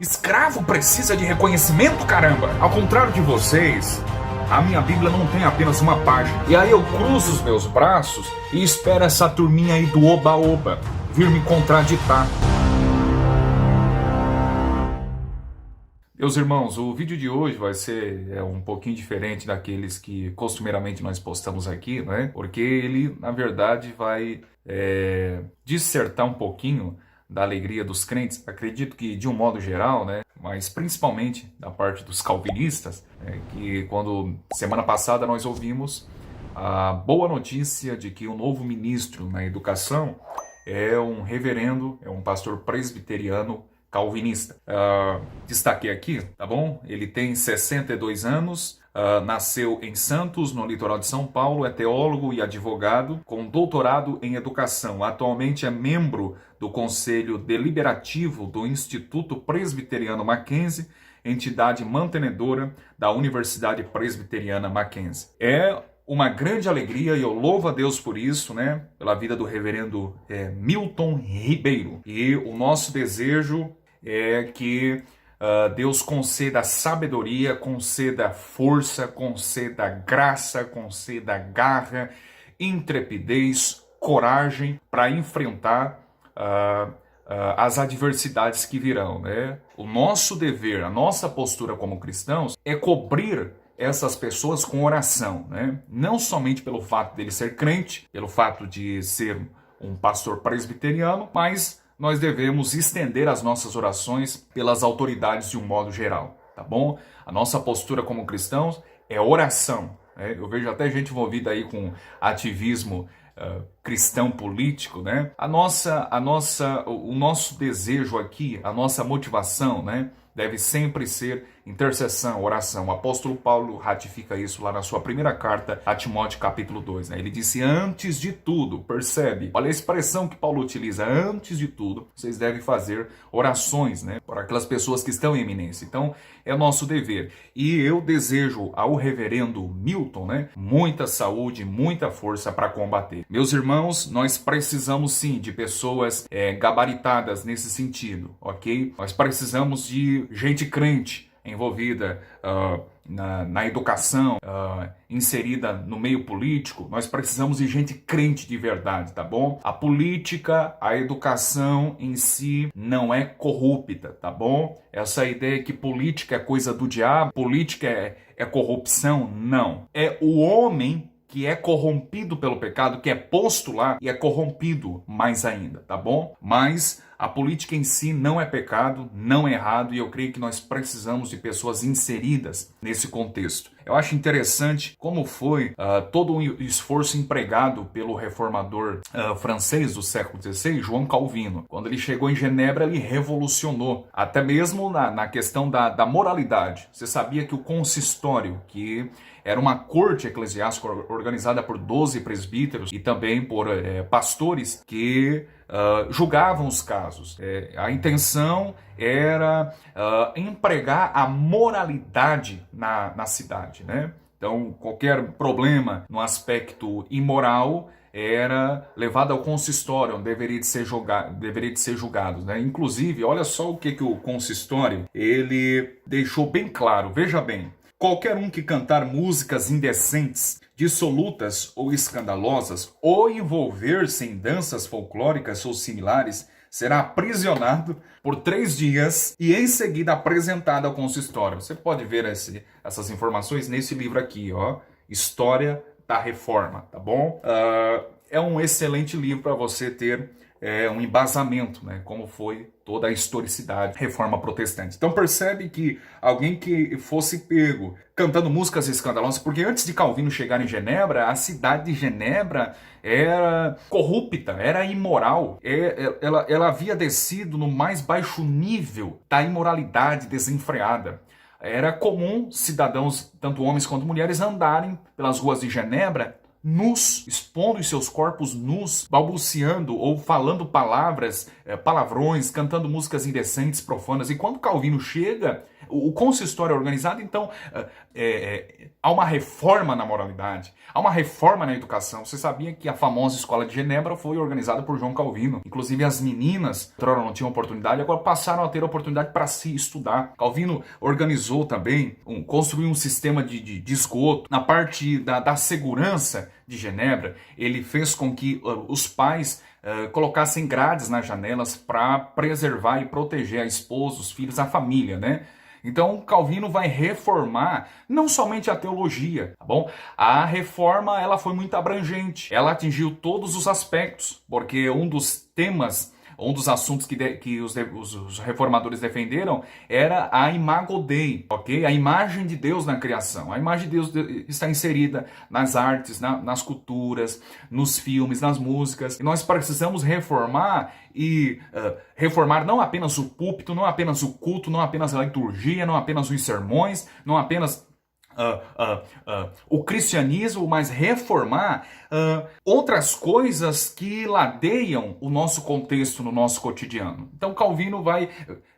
Escravo precisa de reconhecimento, caramba! Ao contrário de vocês, a minha Bíblia não tem apenas uma página. E aí eu cruzo os meus braços e espero essa turminha aí do oba-oba vir me contraditar. Meus irmãos, o vídeo de hoje vai ser um pouquinho diferente daqueles que costumeiramente nós postamos aqui, né? Porque ele, na verdade, vai dissertar um pouquinho da alegria dos crentes. Acredito que de um modo geral, né? Mas principalmente da parte dos calvinistas, que quando semana passada nós ouvimos a boa notícia de que o novo ministro na educação é um reverendo, é um pastor presbiteriano calvinista. Destaquei aqui, tá bom? Ele tem 62 anos, nasceu em Santos, no litoral de São Paulo, é teólogo e advogado, com doutorado em educação. Atualmente é membro do Conselho Deliberativo do Instituto Presbiteriano Mackenzie, entidade mantenedora da Universidade Presbiteriana Mackenzie. É uma grande alegria e eu louvo a Deus por isso, né? Pela vida do reverendo Milton Ribeiro. E o nosso desejo é que Deus conceda sabedoria, conceda força, conceda graça, conceda garra, intrepidez, coragem para enfrentar as adversidades que virão, né? O nosso dever, a nossa postura como cristãos é cobrir essas pessoas com oração, né? Não somente pelo fato dele ser crente, pelo fato de ser um pastor presbiteriano, mas nós devemos estender as nossas orações pelas autoridades de um modo geral, tá bom? A nossa postura como cristãos é oração, né? Eu vejo até gente envolvida aí com ativismo cristão político, né? O nosso desejo aqui, a nossa motivação, né? Deve sempre ser intercessão, oração. O apóstolo Paulo ratifica isso lá na sua primeira carta a Timóteo capítulo 2. Né? Ele disse, antes de tudo, percebe? Olha a expressão que Paulo utiliza, antes de tudo, vocês devem fazer orações, né? Por aquelas pessoas que estão em eminência. Então, é nosso dever. E eu desejo ao reverendo Milton, né? Muita saúde, muita força para combater. Meus irmãos, nós precisamos sim de pessoas gabaritadas nesse sentido, ok? Nós precisamos de gente crente envolvida na educação, inserida no meio político. Nós precisamos de gente crente de verdade, tá bom? A política, a educação em si não é corrupta, tá bom? Essa ideia que política é coisa do diabo, política é corrupção, não. É o homem que é corrompido pelo pecado, que é posto lá e é corrompido mais ainda, tá bom? Mas a política em si não é pecado, não é errado, e eu creio que nós precisamos de pessoas inseridas nesse contexto. Eu acho interessante como foi todo o esforço empregado pelo reformador francês do século XVI, João Calvino. Quando ele chegou em Genebra, ele revolucionou, até mesmo na questão da moralidade. Você sabia que o consistório, que era uma corte eclesiástica organizada por 12 presbíteros e também por pastores que julgavam os casos. A intenção era empregar a moralidade na cidade, né? Então, qualquer problema no aspecto imoral era levado ao consistório, onde deveria de ser julgado, né? Inclusive, olha só o que o consistório ele deixou bem claro. Veja bem, qualquer um que cantar músicas indecentes, dissolutas ou escandalosas, ou envolver-se em danças folclóricas ou similares, será aprisionado por 3 dias e em seguida apresentado ao consistório. Você pode ver essas informações nesse livro aqui, ó, História da Reforma, tá bom? É um excelente livro para você ter um embasamento, né? Como foi toda a historicidade reforma protestante. Então percebe que alguém que fosse pego cantando músicas escandalosas, porque antes de Calvino chegar em Genebra, a cidade de Genebra era corrupta, era imoral. Ela havia descido no mais baixo nível da imoralidade desenfreada. Era comum cidadãos, tanto homens quanto mulheres, andarem pelas ruas de Genebra nus, expondo os seus corpos nus, balbuciando ou falando palavrões, cantando músicas indecentes, profanas. E quando Calvino chega, o consistório é organizado, então há uma reforma na moralidade, há uma reforma na educação. Você sabia que a famosa Escola de Genebra foi organizada por João Calvino? Inclusive as meninas, outrora não tinham oportunidade, agora passaram a ter oportunidade para se estudar. Calvino organizou também, construiu um sistema de esgoto. Na parte da segurança de Genebra, ele fez com que os pais colocassem grades nas janelas para preservar e proteger a esposa, os filhos, a família, né? Então, Calvino vai reformar não somente a teologia, tá bom? A reforma, ela foi muito abrangente. Ela atingiu todos os aspectos, porque um dos temas, um dos assuntos que os reformadores defenderam era a imago Dei, ok? A imagem de Deus na criação. A imagem de Deus está inserida nas artes, nas culturas, nos filmes, nas músicas. E nós precisamos reformar reformar não apenas o púlpito, não apenas o culto, não apenas a liturgia, não apenas os sermões, não apenas o cristianismo, mas reformar outras coisas que ladeiam o nosso contexto no nosso cotidiano. Então Calvino vai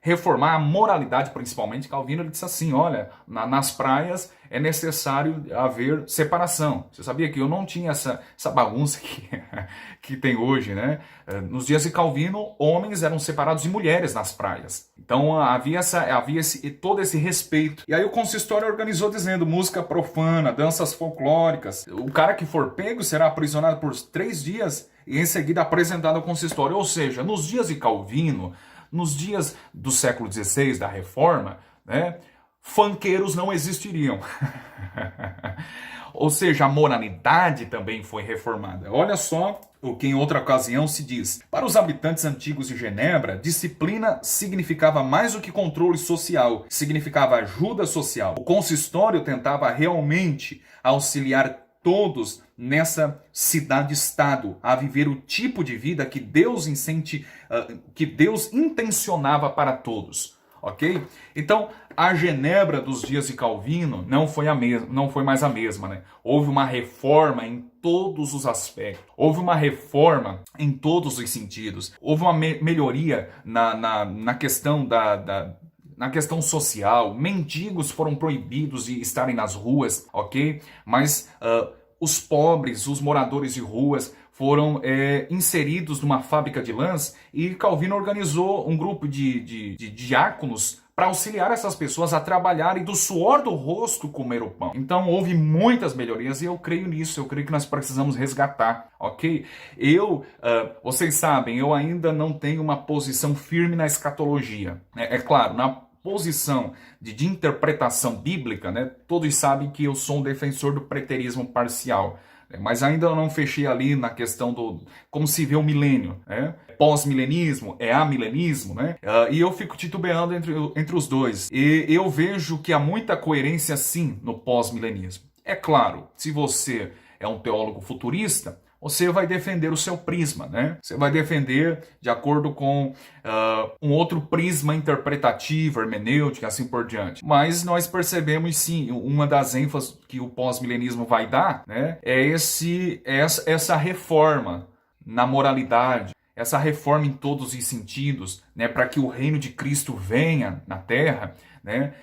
reformar a moralidade, principalmente. Calvino ele disse assim, olha, nas praias é necessário haver separação. Você sabia que eu não tinha essa bagunça que tem hoje, né? Nos dias de Calvino, homens eram separados de mulheres nas praias. Então havia todo esse respeito. E aí o consistório organizou dizendo música profana, danças folclóricas. O cara que for pego será aprisionado por 3 dias e em seguida apresentado ao consistório. Ou seja, nos dias de Calvino, nos dias do século XVI, da Reforma, né, funkeiros não existiriam. Ou seja, a moralidade também foi reformada. Olha só o que em outra ocasião se diz. Para os habitantes antigos de Genebra, disciplina significava mais do que controle social, significava ajuda social. O consistório tentava realmente auxiliar todos nessa cidade-estado a viver o tipo de vida que Deus intencionava para todos. Ok? Então, a Genebra dos dias de Calvino não foi mais a mesma, né? Houve uma reforma em todos os aspectos. Houve uma reforma em todos os sentidos. Houve uma melhoria na questão na questão social. Mendigos foram proibidos de estarem nas ruas, ok? Mas os pobres, os moradores de ruas foram inseridos numa fábrica de lãs e Calvino organizou um grupo de diáconos para auxiliar essas pessoas a trabalhar e do suor do rosto comer o pão. Então houve muitas melhorias e eu creio nisso, eu creio que nós precisamos resgatar, ok? Vocês sabem, eu ainda não tenho uma posição firme na escatologia. É claro, na posição de interpretação bíblica, né, todos sabem que eu sou um defensor do preterismo parcial. Mas ainda não fechei ali na questão do como se vê o milênio, né? Pós-milenismo, amilenismo, né? E eu fico titubeando entre os dois. E eu vejo que há muita coerência sim no pós-milenismo. É claro, se você é um teólogo futurista, você vai defender o seu prisma, né? Você vai defender de acordo com um outro prisma interpretativo, hermenêutico, assim por diante. Mas nós percebemos sim, uma das ênfases que o pós-milenismo vai dar, né, é essa reforma na moralidade, essa reforma em todos os sentidos, né, para que o reino de Cristo venha na Terra, né,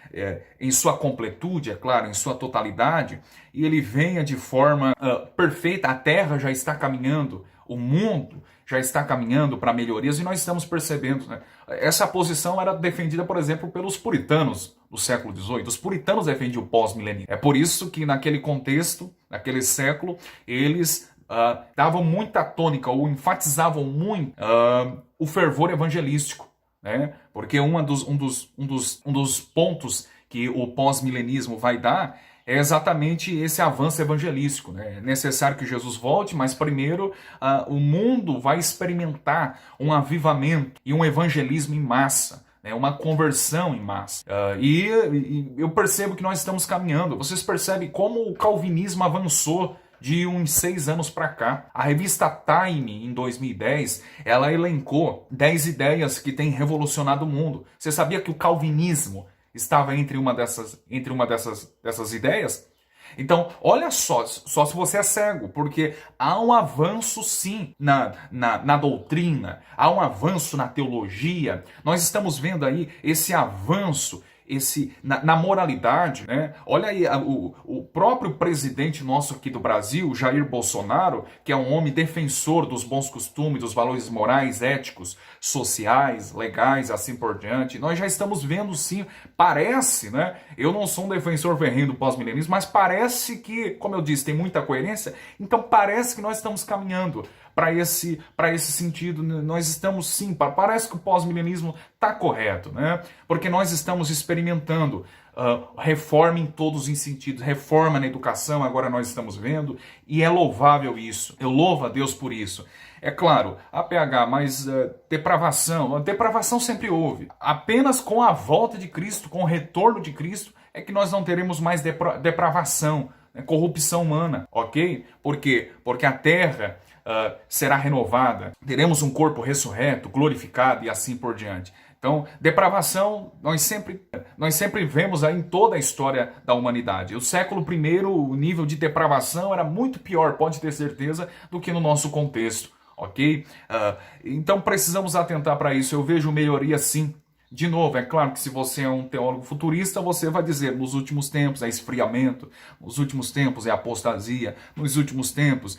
em sua completude, é claro, em sua totalidade, e ele venha de forma perfeita. A Terra já está caminhando, o mundo já está caminhando para melhorias e nós estamos percebendo, né? Essa posição era defendida, por exemplo, pelos puritanos do século XVIII. Os puritanos defendiam o pós-milenismo. É por isso que naquele contexto, naquele século, eles davam muita tônica ou enfatizavam muito o fervor evangelístico, né? Porque um dos pontos que o pós-milenismo vai dar é exatamente esse avanço evangelístico, né? É necessário que Jesus volte, mas primeiro o mundo vai experimentar um avivamento e um evangelismo em massa, né? Uma conversão em massa. E eu percebo que nós estamos caminhando. Vocês percebem como o calvinismo avançou de uns 6 anos para cá. A revista Time, em 2010, ela elencou 10 ideias que têm revolucionado o mundo. Você sabia que o calvinismo estava entre uma dessas ideias? Então, olha só se você é cego, porque há um avanço sim na doutrina, há um avanço na teologia. Nós estamos vendo aí esse avanço na moralidade, né? Olha aí, o próprio presidente nosso aqui do Brasil, Jair Bolsonaro, que é um homem defensor dos bons costumes, dos valores morais, éticos, sociais, legais, assim por diante. Nós já estamos vendo sim, parece, né? Eu não sou um defensor ferrenho do pós-milenismo, mas parece que, como eu disse, tem muita coerência, então parece que nós estamos caminhando para esse sentido. Nós estamos sim, parece que o pós-milenismo está correto, né? Porque nós estamos experimentando reforma em todos os sentidos, reforma na educação, agora nós estamos vendo, e é louvável isso. Eu louvo a Deus por isso. É claro, APH, mas depravação sempre houve. Apenas com a volta de Cristo, com o retorno de Cristo, é que nós não teremos mais depravação, né? Corrupção humana, ok? Por quê? Porque a terra será renovada, teremos um corpo ressurreto, glorificado e assim por diante. Então, depravação, nós sempre vemos aí em toda a história da humanidade. O século I, o nível de depravação era muito pior, pode ter certeza, do que no nosso contexto, ok? Então, precisamos atentar para isso. Eu vejo melhoria sim. De novo, é claro que se você é um teólogo futurista, você vai dizer, nos últimos tempos é esfriamento, nos últimos tempos é apostasia, nos últimos tempos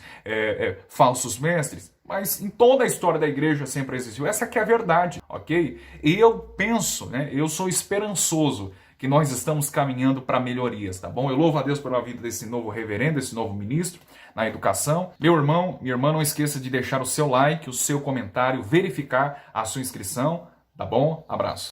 falsos mestres, mas em toda a história da igreja sempre existiu. Essa que é a verdade, ok? E eu penso, né, eu sou esperançoso que nós estamos caminhando para melhorias, tá bom? Eu louvo a Deus pela vida desse novo reverendo, desse novo ministro na educação. Meu irmão, minha irmã, não esqueça de deixar o seu like, o seu comentário, verificar a sua inscrição. Tá bom? Abraço.